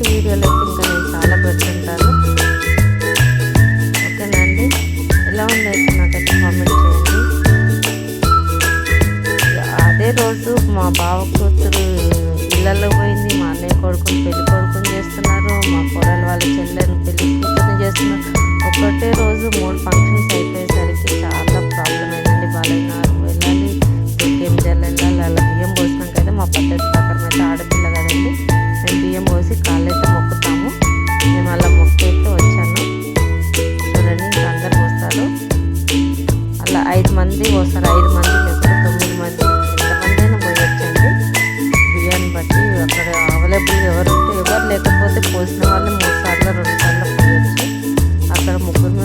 వీడియోలు అయితే ఇంకా నేను చాలా పెడుతుంటాను. ఓకేనా అండి? ఎలా ఉందైతే నాకైతే కామెంట్ చేయండి. అదే రోజు మా బావ కూతురు ఇళ్ళల్లో పోయింది, మా అన్నయ్య కొడుకుని పెళ్లి కొడుకుని చేస్తున్నారు, మా కోడలు వాళ్ళ చెల్లెని పెళ్లి కూతురుని చేస్తున్నారు. ఒకటే రోజు 3 ఫంక్షన్స్ అయిపోయేసరికి చాలా ప్రాబ్లం అయిందండి. బాలయ్యనారు వెళ్ళాలి, కేంద్రాలు వెళ్ళాలి. అలా బియ్యం పోసినాకైతే మా పద్ధతి ప్రకారం అయితే ఆడపిల్ల కదండి, మేము బియ్యం పోసి కాళ్ళైతే మొక్కుతాము. మేము అలా మొక్కి అయితే వచ్చాను. చూడండి, ఇంకా అందరు పోస్తారు. అలా 5 మంది పోస్తారు, 5 మంది లేకపోతే 9 మంది, ఎంతమంది అయినా పోయొచ్చండి బియ్యాన్ని బట్టి. అక్కడ అవైలబుల్ ఎవరు ఉంటే ఎవరు లేకపోతే పోసిన వాళ్ళు 3 సార్లు 2 సార్లు పోయొచ్చు. అక్కడ ముగ్గురు